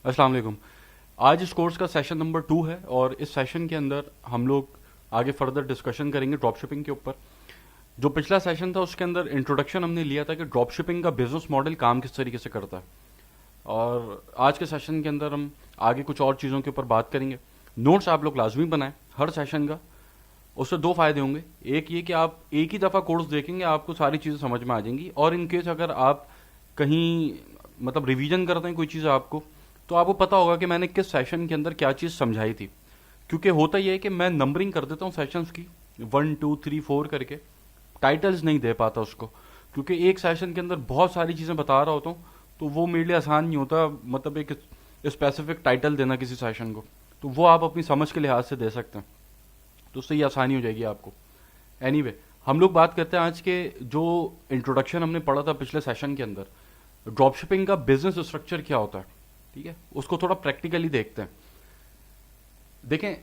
अस्सलाम वालेकुम। आज इस कोर्स का सेशन नंबर 2 है और इस सेशन के अंदर हम लोग आगे फर्दर डिस्कशन करेंगे ड्रॉप शिपिंग के ऊपर। जो पिछला सेशन था उसके अंदर इंट्रोडक्शन हमने लिया था कि ड्रॉप शिपिंग का बिजनेस मॉडल काम किस तरीके से करता है, और आज के सेशन के अंदर हम आगे कुछ और चीज़ों के ऊपर बात करेंगे। नोट्स आप लोग लाजमी बनाएं हर सेशन का। उससे दो फायदे होंगे, एक ये कि आप एक ही दफ़ा कोर्स देखेंगे आपको सारी चीज़ें समझ में आ जाएंगी, और इन केस अगर आप कहीं मतलब रिवीजन करते हैं कोई चीज़ आपको, तो आपको पता होगा कि मैंने किस सेशन के अंदर क्या चीज़ समझाई थी। क्योंकि होता यह है कि मैं नंबरिंग कर देता हूँ सेशंस की 1 2 3 4 करके, टाइटल्स नहीं दे पाता उसको, क्योंकि एक सेशन के अंदर बहुत सारी चीज़ें बता रहा होता हूँ, तो वो मेरे लिए आसान नहीं होता मतलब एक स्पेसिफिक टाइटल देना किसी सेशन को। तो वो आप अपनी समझ के लिहाज से दे सकते हैं, तो उससे ये आसानी हो जाएगी आपको। एनीवे, हम लोग बात करते हैं आज के जो इंट्रोडक्शन हमने पढ़ा था पिछले सेशन के अंदर, ड्रॉपशिपिंग का बिजनेस स्ट्रक्चर क्या होता है। ठीक है, उसको थोड़ा प्रैक्टिकली देखते हैं। देखें,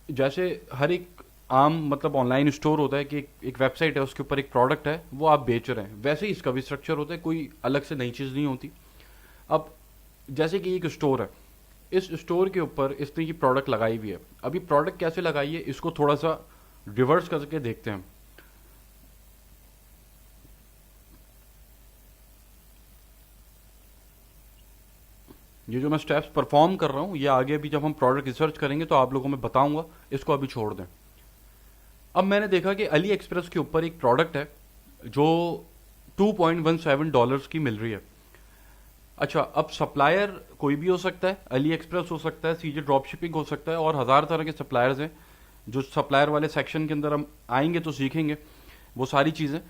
जैसे हर एक आम मतलब ऑनलाइन स्टोर होता है कि एक वेबसाइट है, उसके ऊपर एक प्रोडक्ट है वो आप बेच रहे हैं, वैसे ही इसका भी स्ट्रक्चर होता है, कोई अलग से नई चीज़ नहीं होती। अब जैसे कि एक स्टोर है, इस स्टोर के ऊपर इसने ये प्रोडक्ट लगाई हुई है। अभी प्रोडक्ट कैसे लगाई है इसको थोड़ा सा रिवर्स करके देखते हैं। ये जो मैं स्टेप्स परफॉर्म कर रहा हूँ ये आगे भी जब हम प्रोडक्ट रिसर्च करेंगे तो आप लोगों में बताऊंगा, इसको अभी छोड़ दें। अब मैंने देखा कि अली एक्सप्रेस के ऊपर एक प्रोडक्ट है जो $2.17 की मिल रही है। अच्छा, अब सप्लायर कोई भी हो सकता है, अली एक्सप्रेस हो सकता है, सीजे ड्रॉप शिपिंग हो सकता है, और हज़ार तरह के सप्लायर्स हैं। जो सप्लायर वाले सेक्शन के अंदर हम आएंगे तो सीखेंगे वो सारी चीज़ें।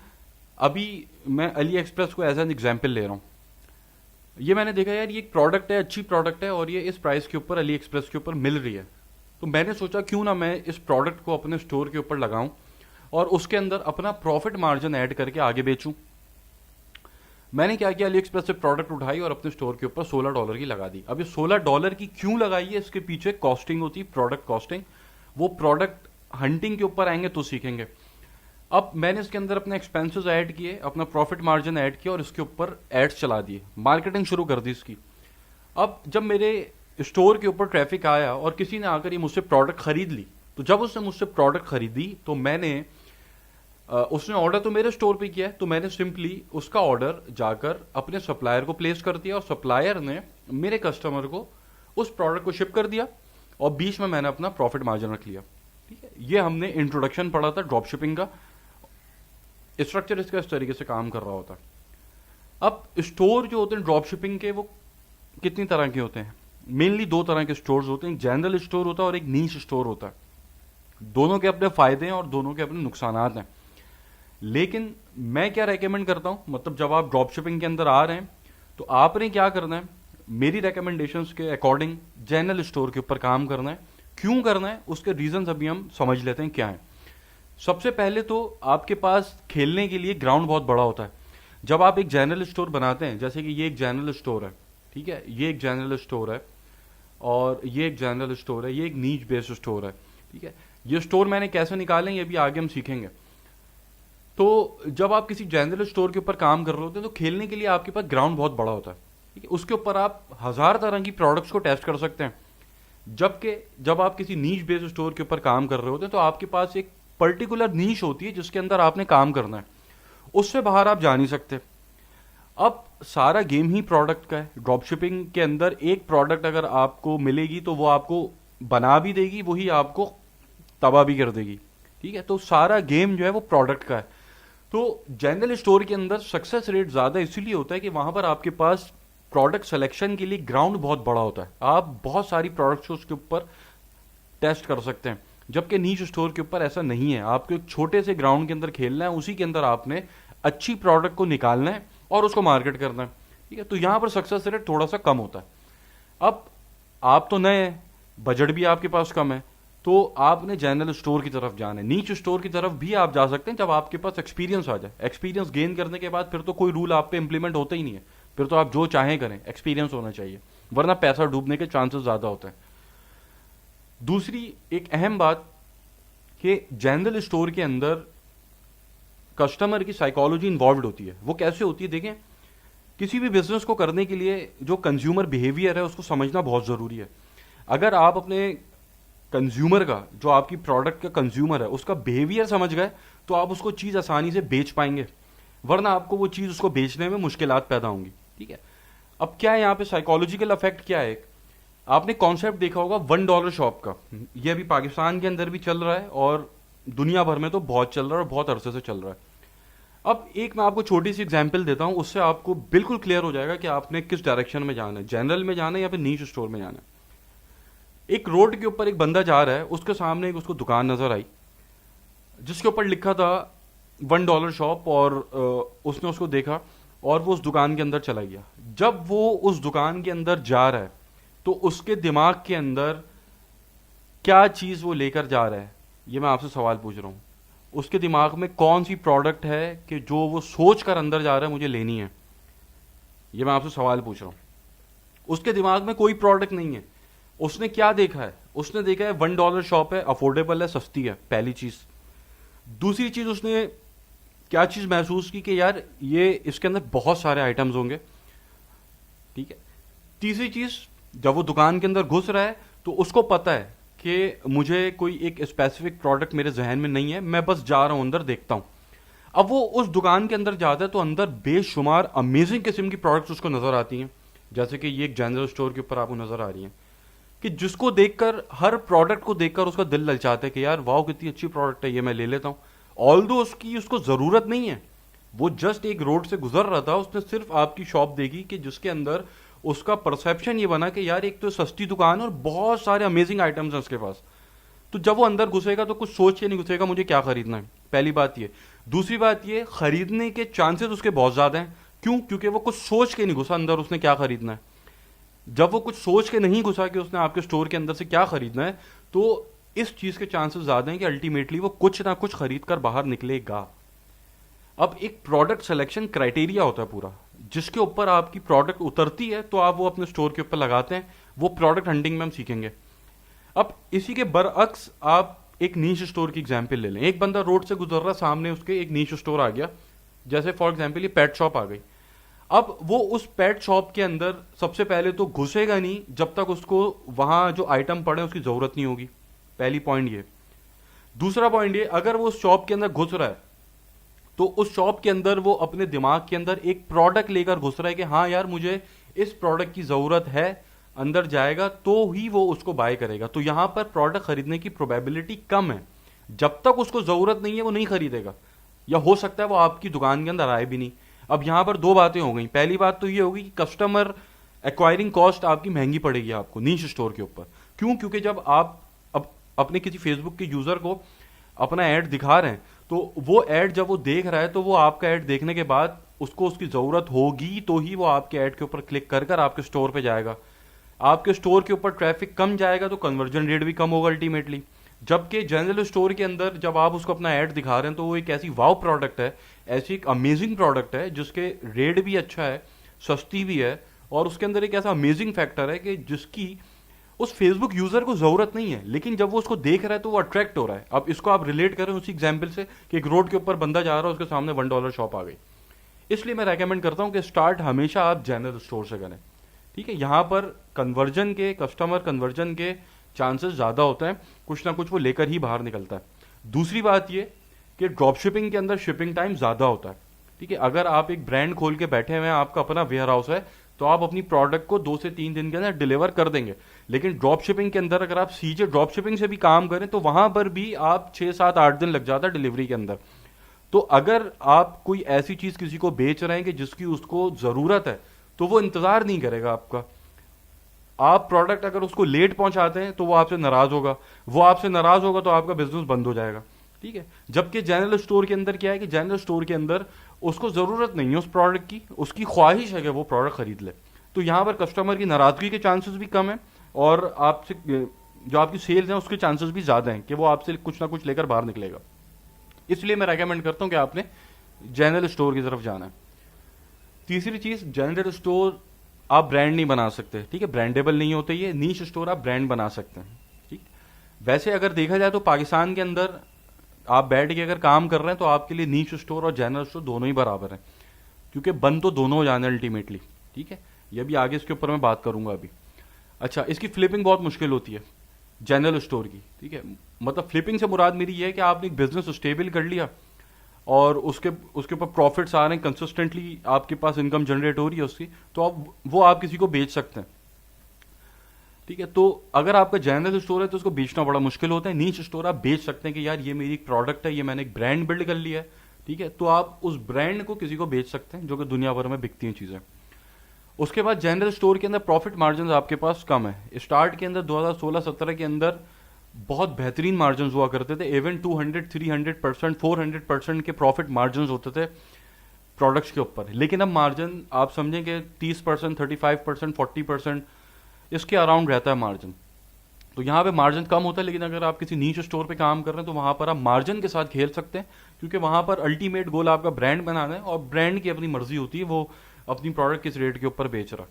अभी मैं अली एक्सप्रेस को एज एन एग्जाम्पल ले रहा हूँ। ये मैंने देखा यार, ये एक प्रोडक्ट है, अच्छी प्रोडक्ट है, और ये इस प्राइस के ऊपर अली एक्सप्रेस के ऊपर मिल रही है। तो मैंने सोचा क्यों ना मैं इस प्रोडक्ट को अपने स्टोर के ऊपर लगाऊं और उसके अंदर अपना प्रॉफिट मार्जिन ऐड करके आगे बेचूं। मैंने क्या किया, अली एक्सप्रेस से प्रोडक्ट उठाई और अपने स्टोर के ऊपर $16 की लगा दी। अब ये $16 की क्यों लगाई है, इसके पीछे कॉस्टिंग होती है, प्रोडक्ट कॉस्टिंग। वो प्रोडक्ट हंटिंग के ऊपर आएंगे तो सीखेंगे। अब मैंने इसके अंदर अपने एक्सपेंसेस ऐड किए, अपना प्रॉफिट मार्जिन ऐड किया, और इसके ऊपर एड्स चला दिए, मार्केटिंग शुरू कर दी इसकी। अब जब मेरे स्टोर के ऊपर ट्रैफिक आया और किसी ने आकर ये मुझसे प्रोडक्ट खरीद ली, तो जब उसने मुझसे प्रोडक्ट खरीदी तो मैंने उसने ऑर्डर तो मेरे स्टोर पे किया है, तो मैंने सिंपली उसका ऑर्डर जाकर अपने सप्लायर को प्लेस कर दिया, और सप्लायर ने मेरे कस्टमर को उस प्रोडक्ट को शिप कर दिया, और बीच में मैंने अपना प्रॉफिट मार्जिन रख लिया। ठीक है, ये हमने इंट्रोडक्शन पढ़ा था ड्रॉप शिपिंग का। स्ट्रक्चर इसका इस तरीके से काम कर रहा होता है। अब स्टोर जो होते हैं ड्रॉप शिपिंग के, वो कितनी तरह के होते हैं? मेनली दो तरह के स्टोर्स होते हैं, एक जनरल स्टोर होता है और एक नीश स्टोर होता है। दोनों के अपने फायदे हैं और दोनों के अपने नुकसान हैं। लेकिन मैं क्या रेकमेंड करता हूं, मतलब जब आप ड्रॉप शिपिंग के अंदर आ रहे हैं तो आपने क्या करना है, मेरी रिकमेंडेशंस के अकॉर्डिंग जनरल स्टोर के ऊपर काम करना है। क्यों करना है उसके रीजंस अभी हम समझ लेते हैं क्या है। सबसे पहले तो आपके पास खेलने के लिए ग्राउंड बहुत बड़ा होता है। जब आप एक जनरल स्टोर बनाते हैं, जैसे कि ये एक जनरल स्टोर है, ठीक है, ये एक जनरल स्टोर है, और ये एक जनरल स्टोर है, ये एक नीच बेस्ड स्टोर है। ठीक है, ये स्टोर मैंने कैसे निकालें ये भी आगे हम सीखेंगे। तो जब आप किसी जनरल स्टोर के ऊपर काम कर रहे होते हैं तो खेलने के लिए आपके पास ग्राउंड बहुत बड़ा होता है। ठीक है, उसके ऊपर आप हज़ार तरह की प्रोडक्ट्स को टेस्ट कर सकते हैं। जबकि जब आप किसी नीच बेस्ड स्टोर के ऊपर काम कर रहे होते हैं तो आपके पास एक पर्टिकुलर नीच होती है जिसके अंदर आपने काम करना है, उससे बाहर आप जा नहीं सकते। अब सारा गेम ही प्रोडक्ट का है। ड्रॉप शिपिंग के अंदर एक प्रोडक्ट अगर आपको मिलेगी तो वो आपको बना भी देगी, वही आपको तबाह भी कर देगी। ठीक है, तो सारा गेम जो है वो प्रोडक्ट का है। तो जनरल स्टोर के अंदर सक्सेस रेट ज़्यादा इसीलिए होता है कि वहां पर आपके पास प्रोडक्ट सिलेक्शन के लिए ग्राउंड बहुत बड़ा होता है, आप बहुत सारी प्रोडक्ट्स को उसके ऊपर टेस्ट कर सकते हैं। जबकि नीच स्टोर के ऊपर ऐसा नहीं है, आपको एक छोटे से ग्राउंड के अंदर खेलना है, उसी के अंदर आपने अच्छी प्रोडक्ट को निकालना है और उसको मार्केट करना है। ठीक है, तो यहां पर सक्सेस रेट थोड़ा सा कम होता है। अब आप तो नए हैं, बजट भी आपके पास कम है, तो आपने जनरल स्टोर की तरफ जाना है। नीच स्टोर की तरफ भी आप जा सकते हैं जब आपके पास एक्सपीरियंस आ जाए। एक्सपीरियंस गेन करने के बाद फिर तो कोई रूल आप पे इंप्लीमेंट होता ही नहीं है, फिर तो आप जो चाहें करें, एक्सपीरियंस होना चाहिए, वरना पैसा डूबने के चांसेस ज्यादा होते हैं। दूसरी एक अहम बात कि जनरल स्टोर के अंदर कस्टमर की साइकोलॉजी इन्वॉल्व होती है। वो कैसे होती है देखें, किसी भी बिजनेस को करने के लिए जो कंज्यूमर बिहेवियर है उसको समझना बहुत ज़रूरी है। अगर आप अपने कंज्यूमर का, जो आपकी प्रोडक्ट का कंज्यूमर है, उसका बिहेवियर समझ गए तो आप उसको चीज़ आसानी से बेच पाएंगे, वरना आपको वो चीज़ उसको बेचने में मुश्किलात पैदा होंगी। ठीक है, अब क्या है यहाँ पे साइकोलॉजिकल इफेक्ट क्या है? आपने कॉन्सेप्ट देखा होगा $1 शॉप का। ये अभी पाकिस्तान के अंदर भी चल रहा है और दुनिया भर में तो बहुत चल रहा है और बहुत अरसे से चल रहा है। अब एक मैं आपको छोटी सी एग्जांपल देता हूं, उससे आपको बिल्कुल क्लियर हो जाएगा कि आपने किस डायरेक्शन में जाना है, जनरल में जाना है या फिर नीश स्टोर में जाना है। एक रोड के ऊपर एक बंदा जा रहा है, उसके सामने एक उसको दुकान नजर आई जिसके ऊपर लिखा था $1 शॉप, और उसने उसको देखा और वो उस दुकान के अंदर चला गया। जब वो उस दुकान के अंदर जा रहा है तो उसके दिमाग के अंदर क्या चीज वो लेकर जा रहा है, ये मैं आपसे सवाल पूछ रहा हूं। उसके दिमाग में कौन सी प्रोडक्ट है कि जो वो सोच कर अंदर जा रहा है मुझे लेनी है, ये मैं आपसे सवाल पूछ रहा हूं। उसके दिमाग में कोई प्रोडक्ट नहीं है। उसने क्या देखा है? उसने देखा है $1 शॉप है, अफोर्डेबल है, सस्ती है, पहली चीज। दूसरी चीज उसने क्या चीज महसूस की कि यार ये इसके अंदर बहुत सारे आइटम्स होंगे। ठीक है। तीसरी चीज, जब वो दुकान के अंदर घुस रहा है तो उसको पता है कि मुझे कोई एक स्पेसिफिक प्रोडक्ट मेरे जहन में नहीं है, मैं बस जा रहा हूं अंदर, देखता हूं। अब वो उस दुकान के अंदर जाता है तो अंदर बेशुमार अमेजिंग किस्म की प्रोडक्ट्स उसको नजर आती हैं, जैसे कि ये एक जनरल स्टोर के ऊपर आपको नजर आ रही है, कि जिसको देखकर, हर प्रोडक्ट को देखकर उसका दिल ललचाता है कि यार वाह कितनी अच्छी प्रोडक्ट है, ये मैं ले लेता हूं। ऑल्दो उसकी उसको जरूरत नहीं है, वो जस्ट एक रोड से गुजर रहा था, उसने सिर्फ आपकी शॉप देखी कि जिसके अंदर उसका परसेप्शन ये बना कि यार एक तो सस्ती दुकान है और बहुत सारे अमेजिंग आइटम्स हैं उसके पास। तो जब वो अंदर घुसेगा तो कुछ सोच के नहीं घुसेगा मुझे क्या खरीदना है, पहली बात ये। दूसरी बात ये, खरीदने के चांसेस उसके बहुत ज्यादा हैं। क्यों? क्योंकि वो कुछ सोच के नहीं घुसा अंदर उसने क्या खरीदना है। जब वो कुछ सोच के नहीं घुसा कि उसने आपके स्टोर के अंदर से क्या खरीदना है, तो इस चीज के चांसेस ज्यादा हैं कि अल्टीमेटली वो कुछ ना कुछ खरीद कर बाहर निकलेगा। अब एक प्रोडक्ट सिलेक्शन क्राइटेरिया होता है पूरा, जिसके ऊपर आपकी प्रोडक्ट उतरती है तो आप वो अपने स्टोर के ऊपर लगाते हैं। वो प्रोडक्ट हंटिंग में हम सीखेंगे। अब इसी के बरअक्स आप एक नीश स्टोर की एग्जांपल ले लें। एक बंदा रोड से गुजर रहा, सामने उसके एक नीश स्टोर आ गया, जैसे फॉर एग्जांपल ये पेट शॉप आ गई। अब वो उस पेट शॉप के अंदर सबसे पहले तो घुसेगा नहीं जब तक उसको वहां जो आइटम पड़े उसकी जरूरत नहीं होगी, पहली पॉइंट ये। दूसरा पॉइंट ये, अगर वो उस शॉप के अंदर घुस रहा है तो उस शॉप के अंदर वो अपने दिमाग के अंदर एक प्रोडक्ट लेकर घुस रहा है कि हाँ यार मुझे इस प्रोडक्ट की जरूरत है, अंदर जाएगा तो ही वो उसको बाय करेगा। तो यहां पर प्रोडक्ट खरीदने की प्रोबेबिलिटी कम है। जब तक उसको जरूरत नहीं है वो नहीं खरीदेगा, या हो सकता है वो आपकी दुकान के अंदर आए भी नहीं। अब यहां पर दो बातें हो गई। पहली बात तो ये होगी कि कस्टमर एक्वायरिंग कॉस्ट आपकी महंगी पड़ेगी आपको नीश स्टोर के ऊपर। क्यों? क्योंकि जब आप अब अपने किसी फेसबुक के यूजर को अपना ऐड दिखा रहे हैं तो वो ऐड जब वो देख रहा है तो वो आपका ऐड देखने के बाद उसको उसकी जरूरत होगी तो ही वो आपके ऐड के ऊपर क्लिक कर कर आपके स्टोर पे जाएगा। आपके स्टोर के ऊपर ट्रैफिक कम जाएगा तो कन्वर्जन रेट भी कम होगा अल्टीमेटली। जबकि जनरल स्टोर के अंदर जब आप उसको अपना ऐड दिखा रहे हैं तो वो एक ऐसी वाव प्रोडक्ट है, ऐसी एक अमेजिंग प्रोडक्ट है जिसके रेट भी अच्छा है, सस्ती भी है, और उसके अंदर एक ऐसा अमेजिंग फैक्टर है कि जिसकी उस फेसबुक यूजर को जरूरत नहीं है, लेकिन जब वो उसको देख रहा है तो वो अट्रैक्ट हो रहा है। अब इसको आप रिलेट करें उसी एग्जाम्पल से कि एक रोड के ऊपर बंदा जा रहा है, उसके सामने $1 शॉप आ गई। इसलिए मैं रेकमेंड करता हूं कि स्टार्ट हमेशा आप जनरल स्टोर से करें। ठीक है, यहां पर कन्वर्जन के, कस्टमर कन्वर्जन के चांसेस ज्यादा होते हैं, कुछ ना कुछ वो लेकर ही बाहर निकलता है। दूसरी बात ये कि ड्रॉप शिपिंग के अंदर शिपिंग टाइम ज्यादा होता है। ठीक है, अगर आप एक ब्रांड खोल के बैठे हुए हैं, आपका अपना वेयर हाउस है, तो आप अपनी प्रोडक्ट को 2 से 3 दिन के अंदर डिलीवर कर देंगे। लेकिन ड्रॉप शिपिंग के अंदर अगर आप सीधे ड्रॉप शिपिंग से भी काम करें तो वहां पर भी आप 6, 7, 8 दिन लग जाता है डिलीवरी के अंदर। तो अगर आप कोई ऐसी चीज किसी को बेच रहे हैं कि जिसकी उसको जरूरत है तो वो इंतजार नहीं करेगा आपका। आप प्रोडक्ट अगर उसको लेट पहुंचाते हैं तो वो आपसे नाराज होगा, वो आपसे नाराज होगा तो आपका बिजनेस बंद हो जाएगा। ठीक है, जबकि जनरल स्टोर के अंदर क्या है कि जनरल स्टोर के अंदर उसको जरूरत नहीं है उस प्रोडक्ट की, उसकी ख्वाहिश है कि वो प्रोडक्ट खरीद ले। तो यहां पर कस्टमर की नाराजगी के चांसेस भी कम है और आपसे जो आपकी सेल्स हैं उसके चांसेस भी ज्यादा हैं कि वो आपसे कुछ ना कुछ लेकर बाहर निकलेगा। इसलिए मैं रेकमेंड करता हूं कि आपने जनरल स्टोर की तरफ जाना है। तीसरी चीज, जनरल स्टोर आप ब्रांड नहीं बना सकते। ठीक है, ब्रांडेबल नहीं होते ये। नीश स्टोर आप ब्रांड बना सकते हैं। ठीक, वैसे अगर देखा जाए तो पाकिस्तान के अंदर आप बैठ के अगर काम कर रहे हैं तो आपके लिए नीश स्टोर और जनरल स्टोर दोनों ही बराबर हैं। क्योंकि बंद तो दोनों हो जाने अल्टीमेटली, ठीक है। ये भी आगे इसके ऊपर मैं बात करूंगा अभी। अच्छा, इसकी फ्लिपिंग बहुत मुश्किल होती है जनरल स्टोर की, ठीक है। मतलब फ्लिपिंग से मुराद मेरी ये है कि आपने एक बिजनेस स्टेबल कर लिया और उसके उसके ऊपर प्रॉफिट्स आ रहे हैं कंसिस्टेंटली, आपके पास इनकम जनरेट हो रही है उसकी, तो आप वो आप किसी को बेच सकते हैं, ठीक है। तो अगर आपका जनरल स्टोर है तो उसको बेचना बड़ा मुश्किल होता है। नीच स्टोर आप बेच सकते हैं कि यार ये मेरी एक प्रोडक्ट है, ये मैंने एक ब्रांड बिल्ड कर लिया है, ठीक है। तो आप उस ब्रांड को किसी को बेच सकते हैं, जो कि दुनिया भर में बिकती हैं चीज़ें। उसके बाद जनरल स्टोर के अंदर प्रॉफिट मार्जिन आपके पास कम है। स्टार्ट के अंदर 2016-17 के अंदर बहुत बेहतरीन मार्जिन हुआ करते थे, इवन 200, 300%, 400% के प्रॉफिट मार्जिन होते थे प्रोडक्ट्स के ऊपर। लेकिन अब मार्जिन आप समझेंगे 30%, 35%, 40% इसके अराउंड रहता है मार्जिन। तो यहाँ पे मार्जिन कम होता है, लेकिन अगर आप किसी नीच स्टोर पे काम कर रहे हैं तो वहां पर आप मार्जिन के साथ खेल सकते हैं, क्योंकि वहां पर अल्टीमेट गोल आपका ब्रांड बनाना है और ब्रांड की अपनी मर्जी होती है वो अपनी प्रोडक्ट किस रेट के ऊपर बेच रहा,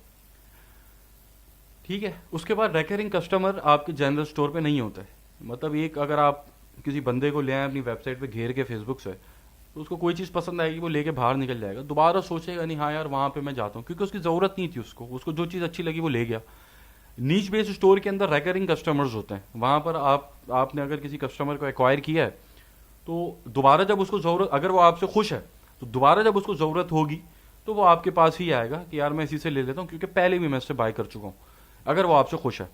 ठीक है। उसके बाद रेकरिंग कस्टमर आपके जनरल स्टोर पे नहीं होता है। मतलब एक अगर आप किसी बंदे को ले आए अपनी वेबसाइट पे घेर के फेसबुक से, तो उसको कोई चीज़ पसंद आएगी वो लेके बाहर निकल जाएगा, दोबारा सोचेगा नहीं हाँ यार वहाँ पे मैं जाता हूँ, क्योंकि उसकी ज़रूरत नहीं थी, उसको जो चीज़ अच्छी लगी वो ले गया। नीच बेस्ड स्टोर के अंदर रेकरिंग कस्टमर्स होते हैं, वहाँ पर आपने अगर किसी कस्टमर को एक्वायर किया है तो दोबारा जब उसको ज़रूरत, अगर वो आपसे खुश है तो दोबारा जब उसको ज़रूरत होगी तो वो आपके पास ही आएगा कि यार मैं इसी से ले लेता हूँ, क्योंकि पहले भी मैं इससे बाय कर चुका हूँ, अगर वो आपसे खुश है।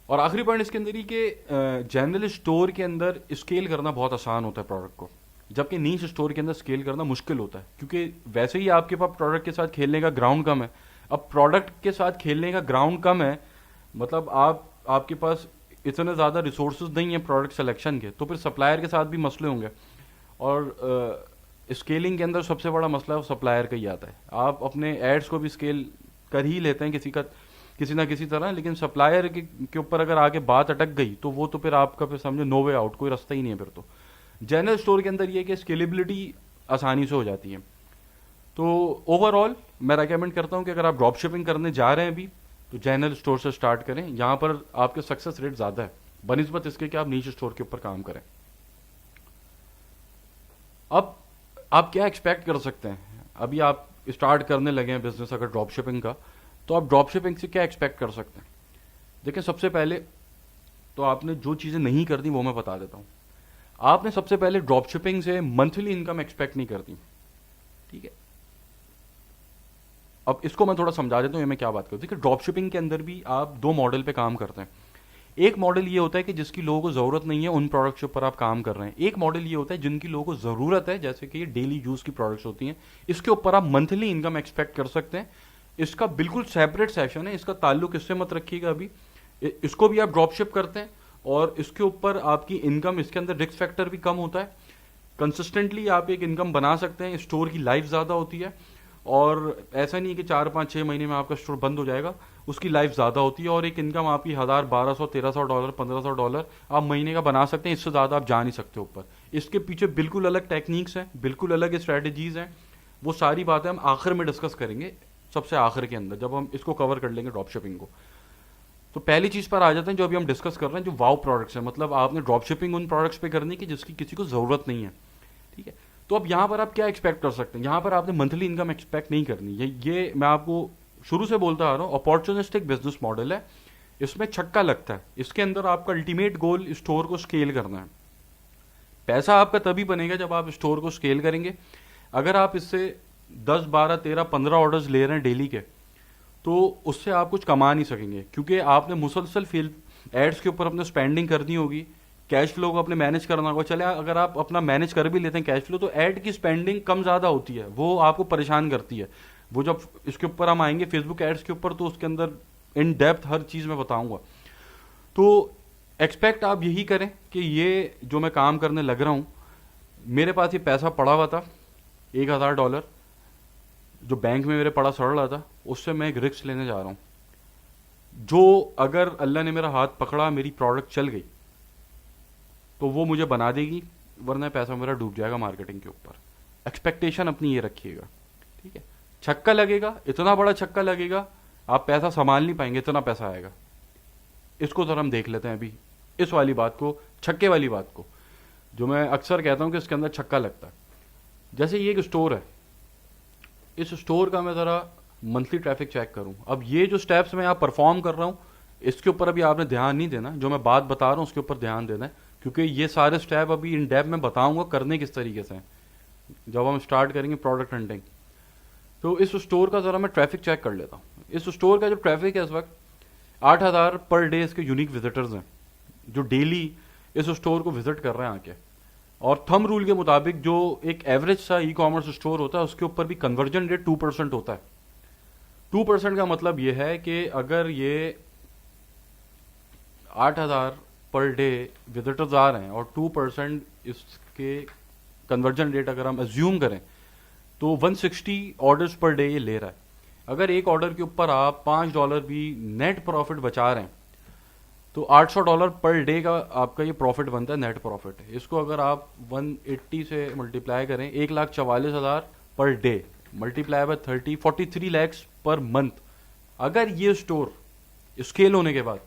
और आखिरी पॉइंट इसके अंदर ही कि जनरल स्टोर के अंदर स्केल करना बहुत आसान होता है प्रोडक्ट को, जबकि नीच स्टोर के अंदर स्केल करना मुश्किल होता है, क्योंकि वैसे ही आपके पास प्रोडक्ट के साथ खेलने का ग्राउंड कम है। अब प्रोडक्ट के साथ खेलने का ग्राउंड कम है, मतलब आपके पास इतने ज़्यादा रिसोर्सेज नहीं है प्रोडक्ट सिलेक्शन के, तो फिर सप्लायर के साथ भी मसले होंगे। और स्केलिंग के अंदर सबसे बड़ा मसला वो सप्लायर का ही आता है। आप अपने एड्स को भी स्केल कर ही लेते हैं किसी ना किसी तरह, लेकिन सप्लायर के ऊपर अगर आगे बात अटक गई तो वो तो फिर आपका फिर समझो नो वे आउट, कोई रास्ता ही नहीं है फिर तो। जनरल स्टोर के अंदर ये कि स्केलेबिलिटी आसानी से हो जाती है। तो ओवरऑल मैं रेकमेंड करता हूँ कि अगर आप ड्रॉप शिपिंग करने जा रहे हैं अभी तो जनरल स्टोर से स्टार्ट करें, यहाँ पर आपके सक्सेस रेट ज़्यादा है बनिस्बत इसके कि आप नीच स्टोर के ऊपर काम करें। अब आप क्या एक्सपेक्ट कर सकते हैं, अभी आप स्टार्ट करने लगे हैं बिजनेस अगर ड्रॉप शिपिंग का, तो आप ड्रॉप शिपिंग से क्या एक्सपेक्ट कर सकते हैं। देखिए, सबसे पहले तो आपने जो चीज़ें नहीं करती वो मैं बता देता हूँ। आपने सबसे पहले ड्रॉप शिपिंग से मंथली इनकम एक्सपेक्ट नहीं करती, ठीक है। अब इसको मैं थोड़ा समझा देता हूँ, ये मैं क्या बात करूँ। देखिए, ड्रॉप शिपिंग के अंदर भी आप दो मॉडल पे काम करते हैं। एक मॉडल ये होता है कि जिसकी लोगों को ज़रूरत नहीं है उन प्रोडक्ट्स के ऊपर आप काम कर रहे हैं। एक मॉडल ये होता है जिनकी लोगों को ज़रूरत है, जैसे कि ये डेली यूज़ की प्रोडक्ट्स होती हैं, इसके ऊपर आप मंथली इनकम एक्सपेक्ट कर सकते हैं। इसका बिल्कुल सेपरेट सेक्शन है, इसका ताल्लुक इससे मत रखिएगा अभी। इसको भी आप ड्रॉप शिप करते हैं और इसके ऊपर आपकी इनकम, इसके अंदर रिस्क फैक्टर भी कम होता है। कंसिस्टेंटली आप एक इनकम बना सकते हैं, स्टोर की लाइफ ज़्यादा होती है, और ऐसा नहीं कि 4-5-6 महीने में आपका स्टोर बंद हो जाएगा, उसकी लाइफ ज़्यादा होती है। और एक इनकम आपकी 1000, 1200, 1300 डॉलर, 1500 डॉलर आप महीने का बना सकते हैं, इससे ज़्यादा आप जा नहीं सकते ऊपर। इसके पीछे बिल्कुल अलग टेक्निक्स हैं, बिल्कुल अलग स्ट्रैटेजीज़ हैं। वो सारी बातें हम आखिर में डिस्कस करेंगे, सबसे आखिर के अंदर जब हम इसको कवर कर लेंगे ड्रॉप शिपिंग को। तो पहली चीज़ पर आ जाते हैं जो अभी हम डिस्कस कर रहे हैं, जो वाव प्रोडक्ट्स हैं। मतलब आपने ड्रॉप शिपिंग उन प्रोडक्ट्स पे करनी की जिसकी किसी को ज़रूरत नहीं है, ठीक है। तो अब यहाँ पर आप क्या एक्सपेक्ट कर सकते हैं, यहाँ पर आपने मंथली इनकम एक्सपेक्ट नहीं करनी। ये मैं आपको शुरू से बोलता आ रहा हूँ, अपॉर्चुनिस्टिक बिजनेस मॉडल है, इसमें छक्का लगता है। इसके अंदर आपका अल्टीमेट गोल स्टोर को स्केल करना है। पैसा आपका तभी बनेगा जब आप स्टोर को स्केल करेंगे। अगर आप इससे 10, 12, 13, 15 ऑर्डर्स ले रहे हैं डेली के, तो उससे आप कुछ कमा नहीं सकेंगे, क्योंकि आपने मुसलसल फिल्म एड्स के ऊपर अपने स्पेंडिंग करनी होगी, कैश फ्लो को अपने मैनेज करना होगा। चले अगर आप अपना मैनेज कर भी लेते हैं कैश फ्लो, तो ऐड की स्पेंडिंग कम ज़्यादा होती है, वो आपको परेशान करती है। वो जब इसके ऊपर हम आएंगे फेसबुक एड्स के ऊपर, तो उसके अंदर इन डेप्थ हर चीज़ मैं बताऊंगा। तो एक्सपेक्ट आप यही करें कि ये जो मैं काम करने लग रहा हूँ, मेरे पास ये पैसा पड़ा हुआ था $1000 जो बैंक में मेरे पड़ा सड़ रहा था, उससे मैं एक रिस्क लेने जा रहा हूँ, जो अगर अल्लाह ने मेरा हाथ पकड़ा, मेरी प्रोडक्ट चल गई तो वो मुझे बना देगी, वरना पैसा मेरा डूब जाएगा मार्केटिंग के ऊपर। एक्सपेक्टेशन अपनी ये रखिएगा, ठीक है। छक्का लगेगा, इतना बड़ा छक्का लगेगा, आप पैसा संभाल नहीं पाएंगे, इतना पैसा आएगा। इसको जरा हम देख लेते हैं अभी, इस वाली बात को, छक्के वाली बात को, जो मैं अक्सर कहता हूं कि इसके अंदर छक्का लगता है। जैसे ये एक स्टोर है, इस स्टोर का मैं ज़रा मंथली ट्रैफिक चेक करूं। अब ये जो स्टेप्स मैं यहाँ परफॉर्म कर रहा हूँ, इसके ऊपर अभी आपने ध्यान नहीं देना, जो मैं बात बता रहा हूँ उसके ऊपर ध्यान देना है, क्योंकि ये सारे स्टेप अभी इन डेप्थ में बताऊंगा करने किस तरीके से हैं जब हम स्टार्ट करेंगे प्रोडक्ट हंटिंग। तो इस स्टोर का ज़रा मैं ट्रैफिक चेक कर लेता हूँ। इस स्टोर का जो ट्रैफिक है इस वक्त 8,000 पर डे इसके यूनिक विजिटर्स हैं जो डेली इस स्टोर को विजिट कर रहे हैं आके। और थंब रूल के मुताबिक जो एक एवरेज सा ई कॉमर्स स्टोर होता है उसके ऊपर भी कन्वर्जन रेट 2% होता है। 2% का मतलब ये है कि अगर ये 8,000 पर डे विजिटर्स आ रहे हैं और 2% इसके कन्वर्जन रेट अगर हम एज्यूम करें तो 160 ऑर्डर्स पर डे ये ले रहा है। अगर एक ऑर्डर के ऊपर आप $5 भी नेट प्रॉफिट बचा रहे हैं तो $800 पर डे का आपका ये प्रॉफिट बनता है, नेट प्रॉफिट। इसको अगर आप 180 से मल्टीप्लाई करें, 1,44,000 per day multiply by 30, 43 lakhs per month. अगर ये स्टोर स्केल होने के बाद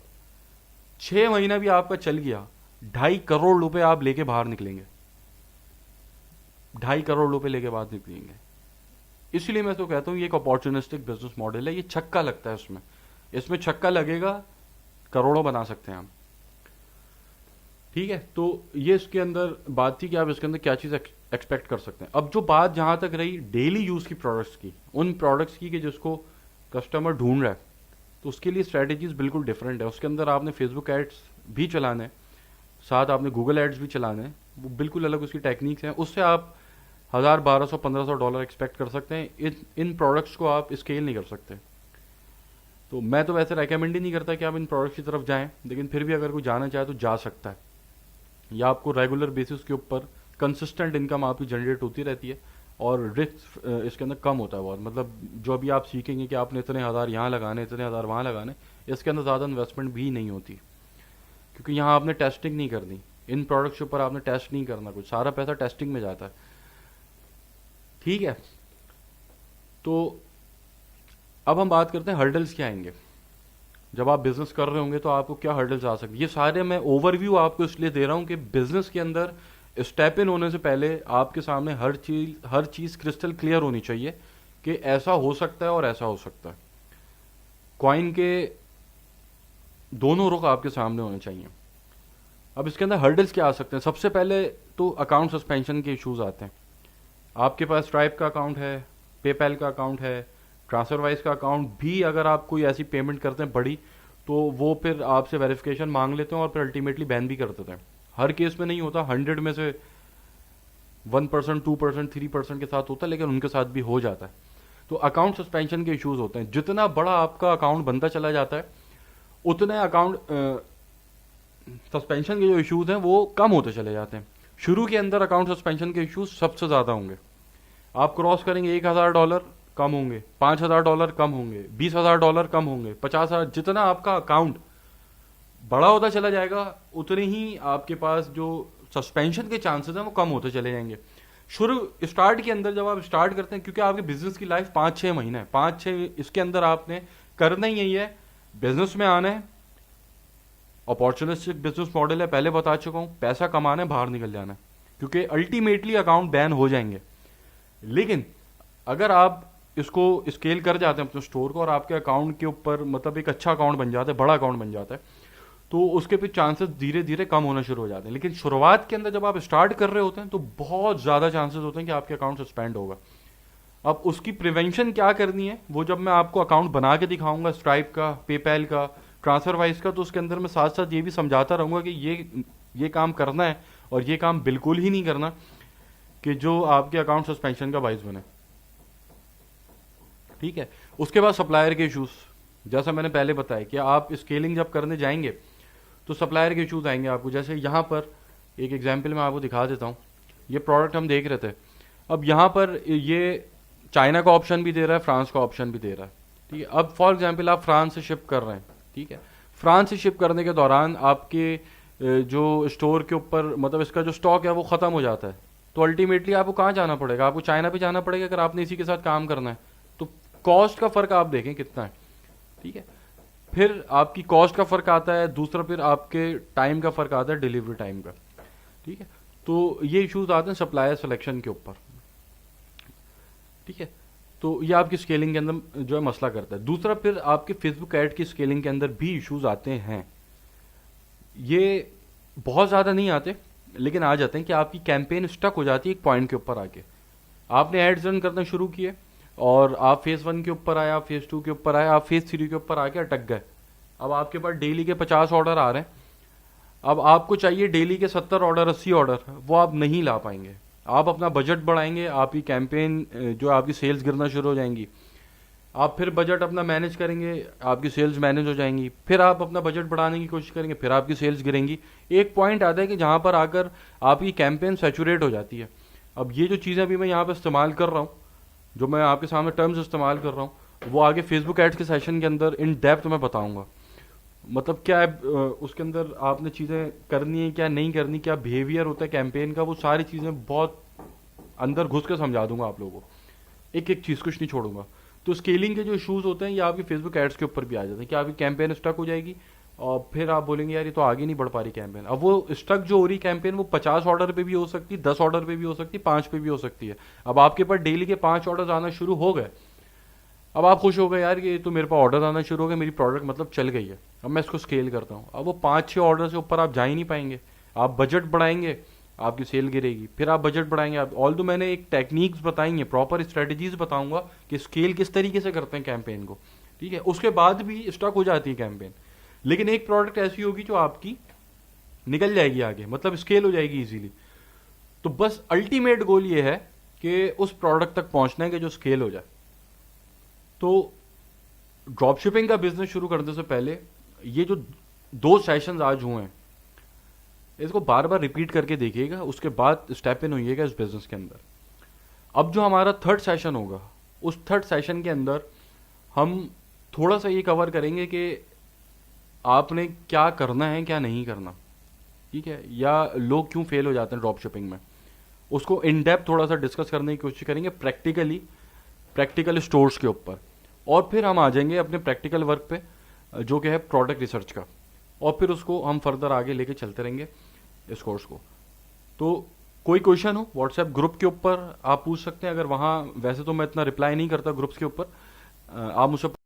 6 महीना भी आपका चल गया, 2.5 करोड़ रुपए आप लेके बाहर निकलेंगे, 2.5 करोड़ रुपए लेके बाहर निकलेंगे। इसलिए मैं तो कहता हूँ ये एक अपॉर्चुनिस्टिक बिजनेस मॉडल है, ये छक्का लगता है इसमें छक्का लगेगा, करोड़ों बना सकते हैं हम। ठीक है, तो ये इसके अंदर बात थी कि आप इसके अंदर क्या चीज़ एक्सपेक्ट कर सकते हैं। अब जो बात जहां तक रही डेली यूज़ की प्रोडक्ट्स की, उन प्रोडक्ट्स की कि जिसको कस्टमर ढूंढ रहा है, तो उसके लिए स्ट्रैटेजीज बिल्कुल डिफरेंट है। उसके अंदर आपने फेसबुक एड्स भी चलाने हैं, साथ आपने गूगल एड्स भी चलाने हैं, वो बिल्कुल अलग उसकी टेक्निक्स हैं। उससे आप 1,000, 1,200, $1,500 एक्सपेक्ट कर सकते हैं। इन प्रोडक्ट्स को आप स्केल नहीं कर सकते। तो मैं तो वैसे रेकमेंड ही नहीं करता कि आप इन प्रोडक्ट्स की तरफ जाएं, लेकिन फिर भी अगर कोई जाना चाहे तो जा सकता है। या आपको रेगुलर बेसिस के ऊपर कंसिस्टेंट इनकम आपकी जनरेट होती रहती है और रिस्क इसके अंदर कम होता है बहुत। मतलब जो अभी आप सीखेंगे कि आपने इतने हज़ार यहाँ लगाने, इतने हज़ार वहाँ लगाने, इसके अंदर ज़्यादा इन्वेस्टमेंट भी नहीं होती, क्योंकि यहाँ आपने टेस्टिंग नहीं करनी, इन प्रोडक्ट्स के ऊपर आपने टेस्ट नहीं करना, कुछ सारा पैसा टेस्टिंग में जाता है। ठीक है, तो अब हम बात करते हैं हर्डल्स क्या आएंगे जब आप बिजनेस कर रहे होंगे, तो आपको क्या हर्डल्स आ सकते हैं। ये सारे मैं ओवरव्यू आपको इसलिए दे रहा हूँ कि बिजनेस के अंदर स्टेप इन होने से पहले आपके सामने हर चीज क्रिस्टल क्लियर होनी चाहिए कि ऐसा हो सकता है और ऐसा हो सकता है। कॉइन के दोनों रुख आपके सामने होने चाहिए। अब इसके अंदर हर्डल्स क्या आ सकते हैं। सबसे पहले तो अकाउंट सस्पेंशन के इश्यूज आते हैं। आपके पास स्ट्राइप का अकाउंट है, पेपैल का अकाउंट है, ट्रांसफरवाइज का अकाउंट भी, अगर आप कोई ऐसी पेमेंट करते हैं बड़ी, तो वो फिर आपसे वेरिफिकेशन मांग लेते हैं और फिर अल्टीमेटली बैन भी कर देते हैं। हर केस में नहीं होता, 100 में से 1%, 2%, 3% के साथ होता है, लेकिन उनके साथ भी हो जाता है। तो अकाउंट सस्पेंशन के इश्यूज होते हैं। जितना बड़ा आपका अकाउंट बनता चला जाता है उतने अकाउंट सस्पेंशन के जो इश्यूज हैं वो कम होते चले जाते हैं। शुरू के अंदर अकाउंट सस्पेंशन के इश्यूज सबसे ज्यादा होंगे। आप क्रॉस करेंगे $1,000 कम होंगे, $5,000 कम होंगे, $20,000 कम होंगे, 50,000। जितना आपका अकाउंट बड़ा होता चला जाएगा उतने ही आपके पास जो सस्पेंशन के चांसेस हैं वो कम होते चले जाएंगे। शुरू स्टार्ट के अंदर जब आप स्टार्ट करते हैं, क्योंकि आपके बिजनेस की लाइफ 5-6 महीने है, 5-6 इसके अंदर आपने करना ही यही है, बिजनेस में आना है। अपॉर्चुनिस्टिक बिजनेस मॉडल है, पहले बता चुका हूं, पैसा कमाना है, बाहर निकल जाना है, क्योंकि अल्टीमेटली अकाउंट बैन हो जाएंगे। लेकिन अगर आप इसको स्केल कर जाते हैं अपने स्टोर को और आपके अकाउंट के ऊपर मतलब एक अच्छा अकाउंट बन जाता है, बड़ा अकाउंट बन जाता है, तो उसके फिर चांसेस धीरे धीरे कम होना शुरू हो जाते हैं। लेकिन शुरुआत के अंदर जब आप स्टार्ट कर रहे होते हैं तो बहुत ज़्यादा चांसेस होते हैं कि आपके अकाउंट सस्पेंड होगा। अब उसकी प्रिवेंशन क्या करनी है वो जब मैं आपको अकाउंट बना के दिखाऊंगा, स्ट्राइप का, पेपैल का, ट्रांसफरवाइज का, तो उसके अंदर मैं साथ साथ ये भी समझाता रहूंगा कि ये काम करना है और ये काम बिल्कुल ही नहीं करना कि जो आपके अकाउंट सस्पेंशन का बाइस बने। ठीक है, उसके बाद सप्लायर के इश्यूज, जैसा मैंने पहले बताया कि आप स्केलिंग जब करने जाएंगे तो सप्लायर के इश्यूज आएंगे आपको। जैसे यहाँ पर एक एग्जांपल मैं आपको दिखा देता हूँ। ये प्रोडक्ट हम देख रहे थे, अब यहाँ पर ये चाइना का ऑप्शन भी दे रहा है, फ्रांस का ऑप्शन भी दे रहा है। ठीक है, अब फॉर एग्जांपल आप फ्रांस से शिप कर रहे हैं। ठीक है, फ्रांस से शिप करने के दौरान आपके जो स्टोर के ऊपर मतलब इसका जो स्टॉक है वो खत्म हो जाता है, तो अल्टीमेटली आपको कहाँ जाना पड़ेगा, आपको चाइना पे जाना पड़ेगा अगर आपने इसी के साथ काम करना है। तो कॉस्ट का फर्क आप देखें कितना है। ठीक है, फिर आपकी कॉस्ट का फर्क आता है, दूसरा फिर आपके टाइम का फर्क आता है, डिलीवरी टाइम का। ठीक है, तो ये इश्यूज आते हैं सप्लायर सिलेक्शन के ऊपर। ठीक है, तो ये आपकी स्केलिंग के अंदर जो है मसला करता है। दूसरा, फिर आपके फेसबुक ऐड की स्केलिंग के अंदर भी इश्यूज आते हैं। ये बहुत ज़्यादा नहीं आते, लेकिन आ जाते हैं कि आपकी कैंपेन स्टक हो जाती है एक पॉइंट के ऊपर आके। आपने एड्स रन करना शुरू किए और आप फेज 1 के ऊपर आए, आप फेज 2 के ऊपर आए, आप फेज 3 के ऊपर आके अटक गए। अब आपके पास डेली के 50 ऑर्डर आ रहे हैं, अब आपको चाहिए डेली के 70 ऑर्डर, 80 ऑर्डर, वो आप नहीं ला पाएंगे। आप अपना बजट बढ़ाएंगे, आपकी कैंपेन जो आपकी सेल्स गिरना शुरू हो जाएंगी। आप फिर बजट अपना मैनेज करेंगे, आपकी सेल्स मैनेज हो जाएंगी। फिर आप अपना बजट बढ़ाने की कोशिश करेंगे, फिर आपकी सेल्स गिरेंगी। एक पॉइंट आता है कि जहां पर आकर आपकी कैंपेन सैचुरेट हो जाती है। अब ये जो चीज़ें अभी मैं यहाँ पर इस्तेमाल कर रहा हूँ, जो मैं आपके सामने टर्म्स इस्तेमाल कर रहा हूँ, वो आगे फेसबुक एड्स के सेशन के अंदर इन डेप्थ मैं बताऊंगा। मतलब क्या है उसके अंदर आपने चीज़ें करनी है, क्या नहीं करनी, क्या बिहेवियर होता है कैंपेन का, वो सारी चीज़ें बहुत अंदर घुस के समझा दूंगा आप लोगों को। एक एक चीज़ कुछ नहीं छोड़ूंगा। तो स्केलिंग के जो इशूज़ होते हैं ये आपकी फेसबुक एड्स के ऊपर भी आ जाते हैं कि आपकी कैंपेन स्टक हो जाएगी और फिर आप बोलेंगे यार ये तो आगे नहीं बढ़ पा रही कैंपेन। अब वो स्टक जो हो रही कैंपेन वो 50 ऑर्डर पे भी हो सकती है, 10 ऑर्डर पे भी हो सकती है, 5 पे भी हो सकती है। अब आपके पास डेली के 5 ऑर्डर आना शुरू हो गए, अब आप खुश हो गए यार ये तो मेरे पास ऑर्डर आना शुरू हो गए, मेरी प्रोडक्ट मतलब चल गई है, अब मैं इसको स्केल करता हूँ। अब वो 5-6 ऑर्डर से ऊपर आप जा ही नहीं पाएंगे। आप बजट बढ़ाएंगे, आपकी सेल गिरेगी, फिर आप बजट बढ़ाएंगे। आप ऑल दो मैंने एक टेक्निक्स बताई हैं, प्रॉपर स्ट्रेटेजीज बताऊंगा कि स्केल किस तरीके से करते हैं कैंपेन को, ठीक है। उसके बाद भी स्टक हो जाती है कैंपेन, लेकिन एक प्रोडक्ट ऐसी होगी जो आपकी निकल जाएगी आगे, मतलब स्केल हो जाएगी इजीली। तो बस अल्टीमेट गोल ये है कि उस प्रोडक्ट तक पहुंचना है कि जो स्केल हो जाए। तो ड्रॉप शिपिंग का बिजनेस शुरू करने से पहले ये जो 2 सेशंस आज हुए हैं इसको बार बार रिपीट करके देखिएगा, उसके बाद स्टेप इन होइएगा इस बिजनेस के अंदर। अब जो हमारा 3rd सेशन होगा, उस 3rd सेशन के अंदर हम थोड़ा सा ये कवर करेंगे कि आपने क्या करना है क्या नहीं करना, ठीक है, या लोग क्यों फेल हो जाते हैं ड्रॉप शिपिंग में। उसको इन डेप्थ थोड़ा सा डिस्कस करने की कोशिश करेंगे प्रैक्टिकल स्टोर्स के ऊपर। और फिर हम आ जाएंगे अपने प्रैक्टिकल वर्क पे जो कि है प्रोडक्ट रिसर्च का, और फिर उसको हम फर्दर आगे लेके चलते रहेंगे इस कोर्स को। तो कोई क्वेश्चन हो व्हाट्सएप ग्रुप के ऊपर आप पूछ सकते हैं। अगर वहाँ वैसे तो मैं इतना रिप्लाई नहीं करता ग्रुप्स के ऊपर, आप मुझसे